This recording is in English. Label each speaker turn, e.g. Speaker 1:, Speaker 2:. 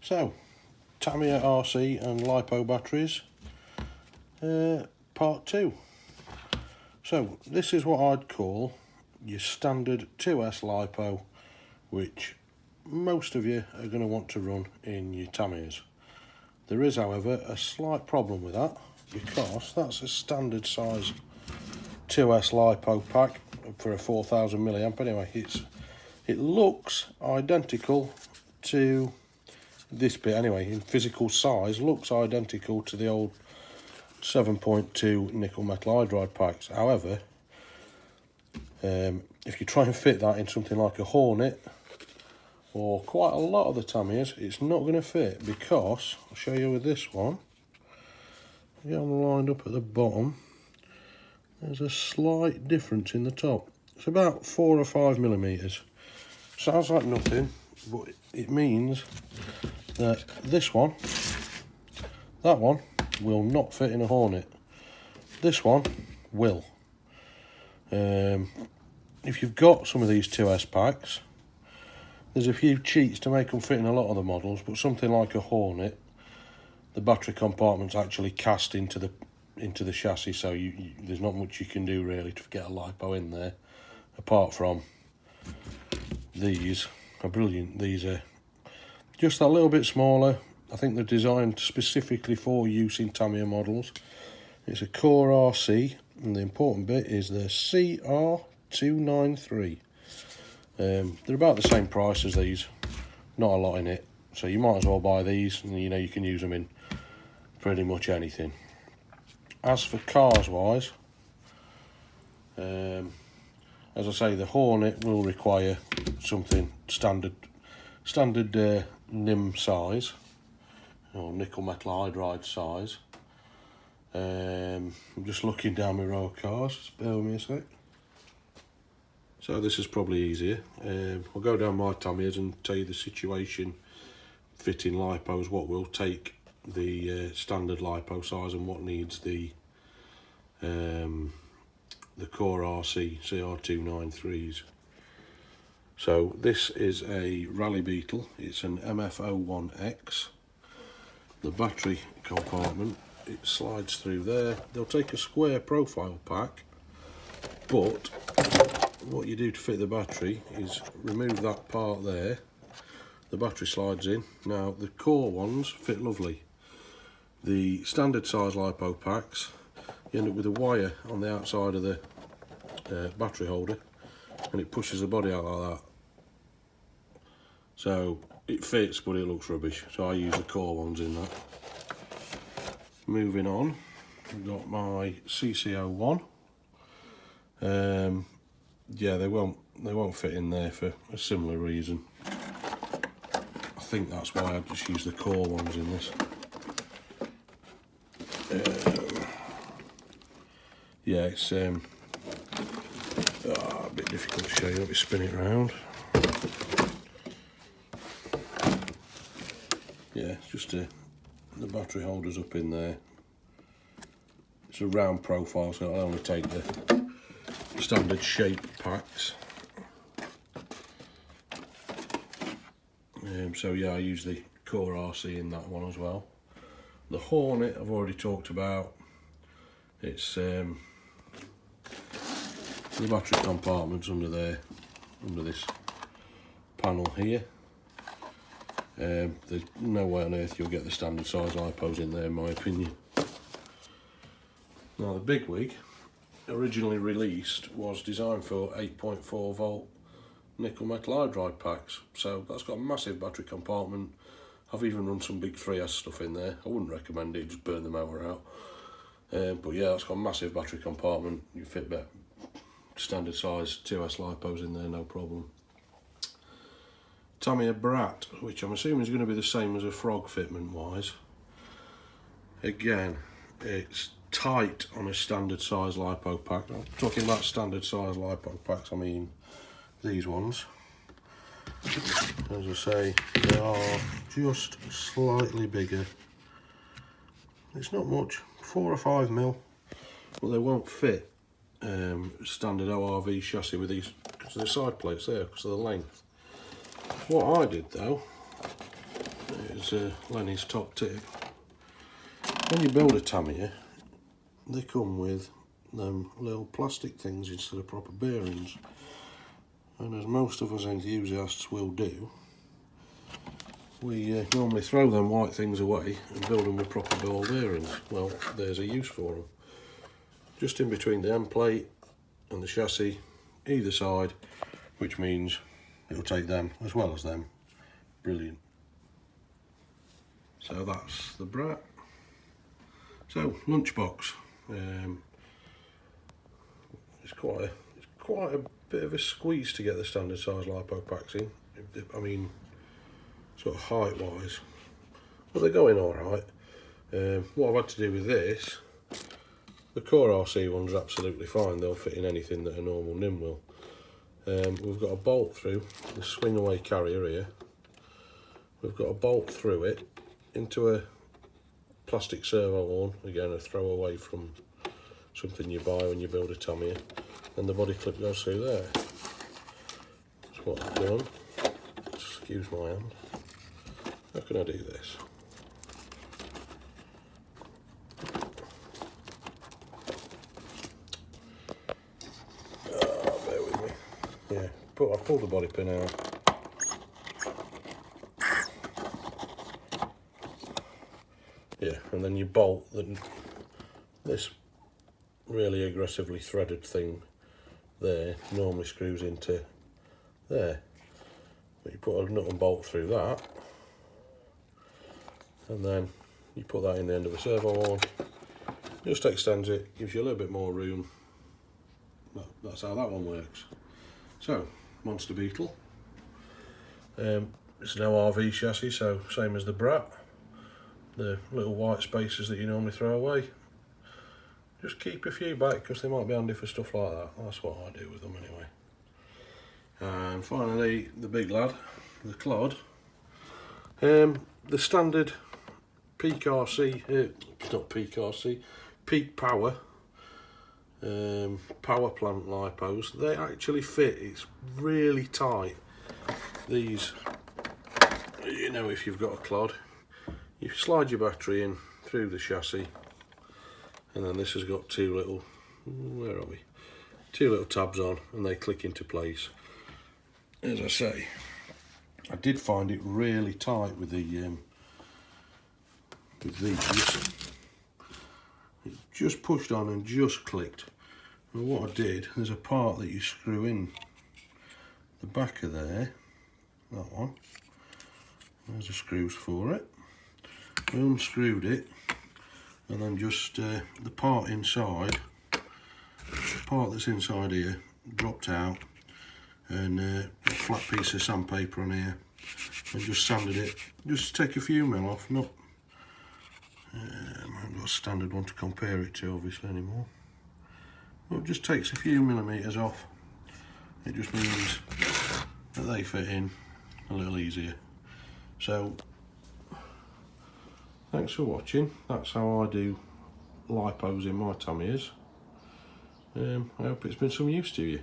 Speaker 1: So, Tamiya RC and lipo batteries, part 2. So, this is what I'd call your standard 2S lipo, which most of you are going to want to run in your Tamiyas. There is, however, a slight problem with that, because that's a standard size 2S lipo pack for a 4000 milliamp. Anyway, it looks identical to this bit anyway, in physical size, looks identical to the old 7.2 nickel metal hydride packs. However, if you try and fit that in something like a Hornet or quite a lot of the Tamiyas, it's not going to fit, because I'll show you with this one. Get them lined up at the bottom. There's a slight difference in the top. It's about 4 or 5 millimeters. Sounds like nothing, but it means that this one, that one, will not fit in a Hornet. This one will. If you've got some of these 2S packs, there's a few cheats to make them fit in a lot of the models, but something like a Hornet, the battery compartment's actually cast into the chassis, so there's not much you can do really to get a lipo in there, apart from these are brilliant. These are just a little bit smaller. I think they're designed specifically for use in Tamiya models. It's a Core RC, and the important bit is the CR293. They're about the same price as these, not a lot in it, so you might as well buy these, and you know you can use them in pretty much anything. As for cars wise, as I say, the Hornet will require something standard NIM size, or nickel metal hydride size. I'm just looking down my row of cars, just bear with me a sec. So this is probably easier. I'll go down my Tamiyas and tell you the situation fitting lipos, what will take the standard lipo size and what needs the Core RC CR293s. So this is a Rally Beetle. It's an MF01X. The battery compartment, it slides through there. They'll take a square profile pack, but what you do to fit the battery is remove that part there. The battery slides in. Now the core ones fit lovely. The standard size lipo packs, you end up with a wire on the outside of the battery holder, and it pushes the body out like that. So it fits, but it looks rubbish, so I use the core ones in that. Moving on, I've got my CC01. Yeah, they won't fit in there for a similar reason. I think that's why I just use the core ones in this. Yeah, it's a bit difficult to show you. Let me spin it around. Yeah, it's just the battery holder's up in there. It's a round profile, so I'll only take the standard shape packs. So yeah, I use the Core RC in that one as well. The Hornet I've already talked about. It's the battery compartment's under there, under this panel here. There's no way on earth you'll get the standard size lipos in there, in my opinion. Now the Bigwig, originally released, was designed for 8.4 volt nickel metal hydride packs, so that's got a massive battery compartment. I've even run some big 3S stuff in there. I wouldn't recommend it, just burn the motor out. But yeah, it's got a massive battery compartment. You fit better standard size 2S lipos in there, no problem. Tamiya Brat, which I'm assuming is going to be the same as a Frog fitment wise. Again, it's tight on a standard size lipo pack. I'm talking about standard size lipo packs, I mean these ones. As I say, they are just slightly bigger. It's not much, 4 or 5 mil, but they won't fit standard ORV chassis with these, because of the side plates there, because of the length. What I did though There's Lenny's top tip. When you build a Tamiya, they come with them little plastic things instead of proper bearings. And as most of us enthusiasts will do, we normally throw them white things away and build them with proper ball bearings. Well, there's a use for them. Just in between the end plate and the chassis, either side, which means it'll take them as well as them. Brilliant. So that's the brat. So lunchbox. It's quite a bit of a squeeze to get the standard size lipo packs in. I mean, sort of height wise, but they're going all right. What I've had to do with this, the core RC ones are absolutely fine. They'll fit in anything that a normal NIM will. We've got a bolt through the swing away carrier here. We've got a bolt through it into a plastic servo horn, again a throwaway from something you buy when you build a Tamiya, and the body clip goes through there. That's what I've done. Excuse my hand. How can I do this? Bear with me. Yeah, I pulled the body pin out. Yeah, and then you bolt this really aggressively threaded thing there normally screws into there. But you put a nut and bolt through that, and then you put that in the end of a servo horn. Just extends it, gives you a little bit more room. That's how that one works. So, Monster Beetle. It's an ORV chassis, so same as the Brat. The little white spaces that you normally throw away, just keep a few back because they might be handy for stuff like that. That's what I do with them anyway. And finally, the big lad, the Clod. The standard Peak RC, not Peak RC, Peak Power power plant lipos, they actually fit. It's really tight. These, you know, if you've got a Clod, you slide your battery in through the chassis, and then this has got two little, where are we? Two little tabs on, and they click into place. As I say, I did find it really tight with the with these. It just pushed on and just clicked. And what I did, there's a part that you screw in the back of there, that one. There's the screws for it. I unscrewed it, and then just the part inside, the part that's inside here, dropped out, and a flat piece of sandpaper on here, and just sanded it. Just take a few mil off, not I haven't got a standard one to compare it to obviously anymore. Well, it just takes a few millimetres off. It just means that they fit in a little easier. So, thanks for watching. That's how I do lipos in my Tamiyas. I hope it's been some use to you.